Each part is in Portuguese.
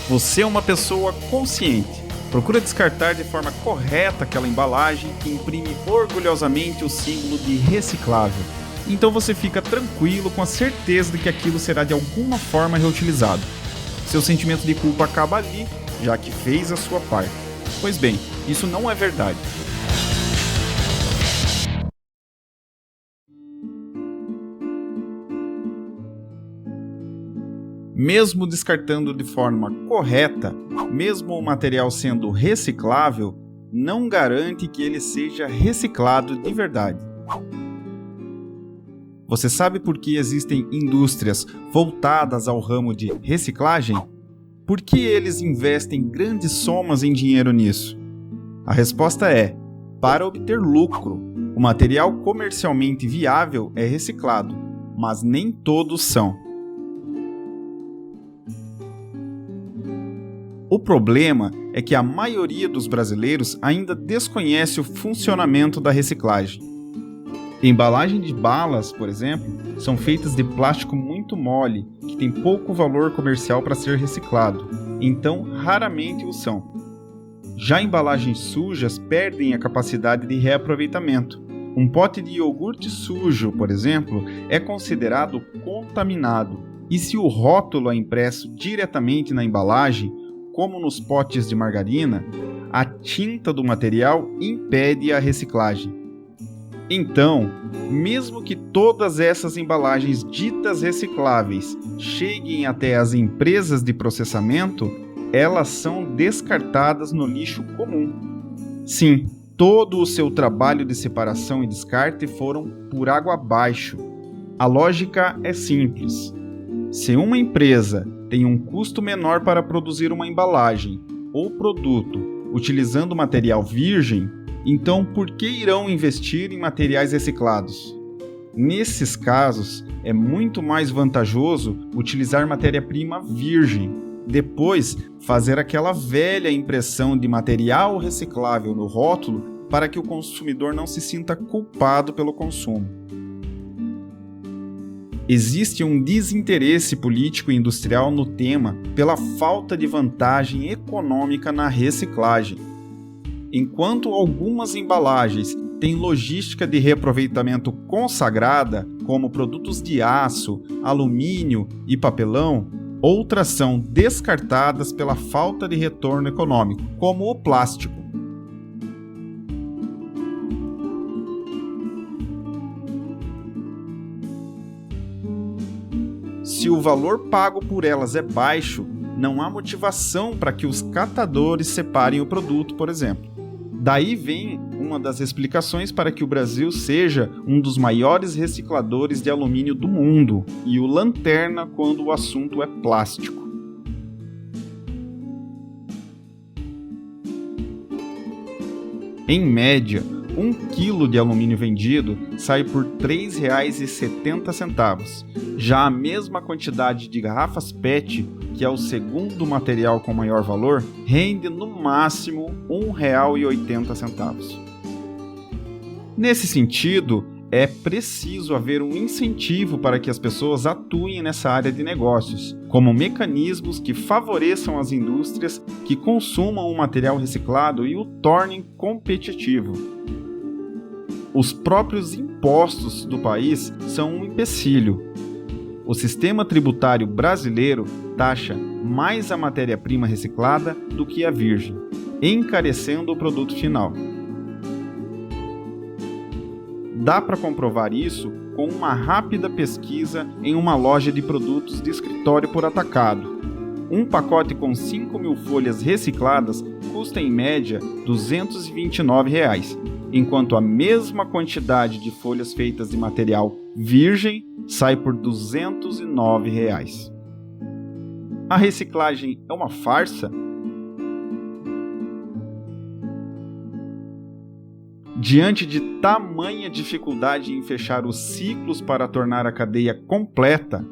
Você é uma pessoa consciente. Procura descartar de forma correta aquela embalagem que imprime orgulhosamente o símbolo de reciclável. Então você fica tranquilo com a certeza de que aquilo será de alguma forma reutilizado. Seu sentimento de culpa acaba ali, já que fez a sua parte. Pois bem, isso não é verdade. Mesmo descartando de forma correta, mesmo o material sendo reciclável, não garante que ele seja reciclado de verdade. Você sabe por que existem indústrias voltadas ao ramo de reciclagem? Por que eles investem grandes somas em dinheiro nisso? A resposta é: para obter lucro. O material comercialmente viável é reciclado, mas nem todos são. O problema é que a maioria dos brasileiros ainda desconhece o funcionamento da reciclagem. Embalagens de balas, por exemplo, são feitas de plástico muito mole, que tem pouco valor comercial para ser reciclado, então raramente o são. Já embalagens sujas perdem a capacidade de reaproveitamento. Um pote de iogurte sujo, por exemplo, é considerado contaminado, e se o rótulo é impresso diretamente na embalagem, como nos potes de margarina, a tinta do material impede a reciclagem. Então, mesmo que todas essas embalagens ditas recicláveis cheguem até as empresas de processamento, elas são descartadas no lixo comum. Sim, todo o seu trabalho de separação e descarte foram por água abaixo. A lógica é simples. Se uma empresa tem um custo menor para produzir uma embalagem ou produto utilizando material virgem, então por que irão investir em materiais reciclados? Nesses casos, é muito mais vantajoso utilizar matéria-prima virgem, depois fazer aquela velha impressão de material reciclável no rótulo para que o consumidor não se sinta culpado pelo consumo. Existe um desinteresse político e industrial no tema pela falta de vantagem econômica na reciclagem. Enquanto algumas embalagens têm logística de reaproveitamento consagrada, como produtos de aço, alumínio e papelão, outras são descartadas pela falta de retorno econômico, como o plástico. Se o valor pago por elas é baixo, não há motivação para que os catadores separem o produto, por exemplo. Daí vem uma das explicações para que o Brasil seja um dos maiores recicladores de alumínio do mundo e o lanterna quando o assunto é plástico. Em média, 1 quilo de alumínio vendido sai por R$ 3,70. Já a mesma quantidade de garrafas PET, que é o segundo material com maior valor, rende no máximo R$ 1,80. Nesse sentido, é preciso haver um incentivo para que as pessoas atuem nessa área de negócios, como mecanismos que favoreçam as indústrias que consumam o material reciclado e o tornem competitivo. Os próprios impostos do país são um empecilho. O sistema tributário brasileiro taxa mais a matéria-prima reciclada do que a virgem, encarecendo o produto final. Dá para comprovar isso com uma rápida pesquisa em uma loja de produtos de escritório por atacado. Um pacote com 5.000 folhas recicladas custa em média R$ 229, enquanto a mesma quantidade de folhas feitas de material virgem sai por R$ 209. A reciclagem é uma farsa? Diante de tamanha dificuldade em fechar os ciclos para tornar a cadeia completa,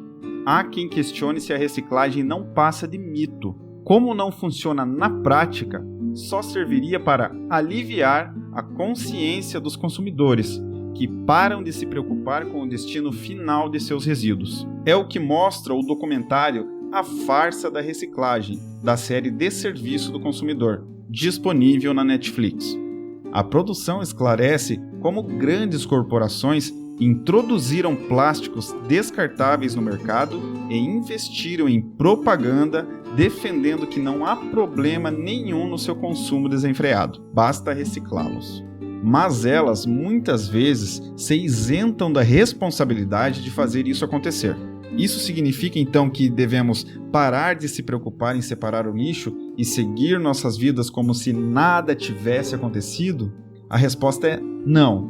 há quem questione se a reciclagem não passa de mito. Como não funciona na prática, só serviria para aliviar a consciência dos consumidores, que param de se preocupar com o destino final de seus resíduos. É o que mostra o documentário A Farsa da Reciclagem, da série Desserviço do Consumidor, disponível na Netflix. A produção esclarece como grandes corporações introduziram plásticos descartáveis no mercado e investiram em propaganda defendendo que não há problema nenhum no seu consumo desenfreado, basta reciclá-los. Mas elas, muitas vezes, se isentam da responsabilidade de fazer isso acontecer. Isso significa então que devemos parar de se preocupar em separar o lixo e seguir nossas vidas como se nada tivesse acontecido? A resposta é não.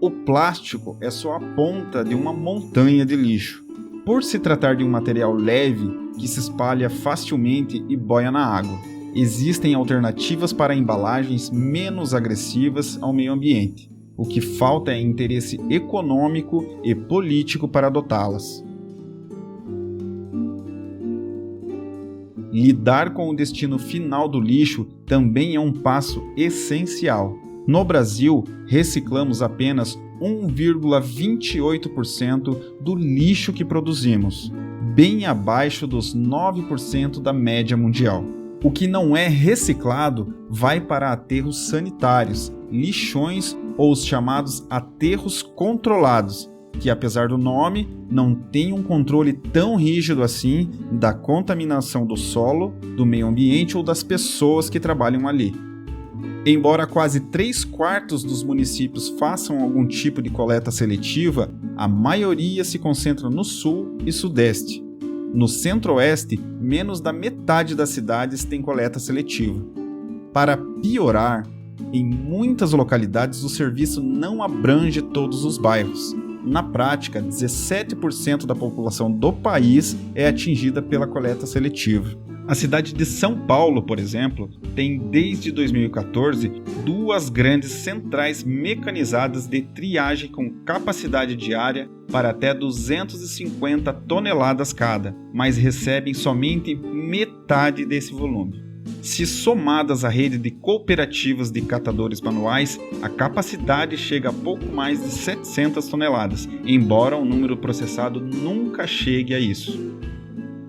O plástico é só a ponta de uma montanha de lixo. Por se tratar de um material leve que se espalha facilmente e boia na água, existem alternativas para embalagens menos agressivas ao meio ambiente. O que falta é interesse econômico e político para adotá-las. Lidar com o destino final do lixo também é um passo essencial. No Brasil, reciclamos apenas 1,28% do lixo que produzimos, bem abaixo dos 9% da média mundial. O que não é reciclado vai para aterros sanitários, lixões ou os chamados aterros controlados, que apesar do nome, não tem um controle tão rígido assim da contaminação do solo, do meio ambiente ou das pessoas que trabalham ali. Embora quase 3/4 dos municípios façam algum tipo de coleta seletiva, a maioria se concentra no sul e sudeste. No centro-oeste, menos da metade das cidades tem coleta seletiva. Para piorar, em muitas localidades o serviço não abrange todos os bairros. Na prática, 17% da população do país é atingida pela coleta seletiva. A cidade de São Paulo, por exemplo, tem desde 2014 2 grandes centrais mecanizadas de triagem com capacidade diária para até 250 toneladas cada, mas recebem somente metade desse volume. Se somadas à rede de cooperativas de catadores manuais, a capacidade chega a pouco mais de 700 toneladas, embora o número processado nunca chegue a isso.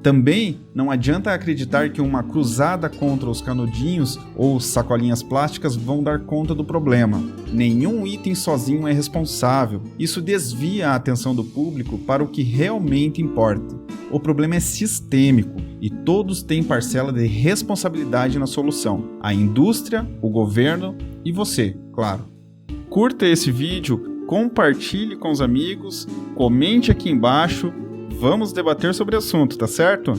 Também não adianta acreditar que uma cruzada contra os canudinhos ou sacolinhas plásticas vão dar conta do problema. Nenhum item sozinho é responsável. Isso desvia a atenção do público para o que realmente importa. O problema é sistêmico e todos têm parcela de responsabilidade na solução. A indústria, o governo e você, claro. Curta esse vídeo, compartilhe com os amigos, comente aqui embaixo. Vamos debater sobre o assunto, tá certo?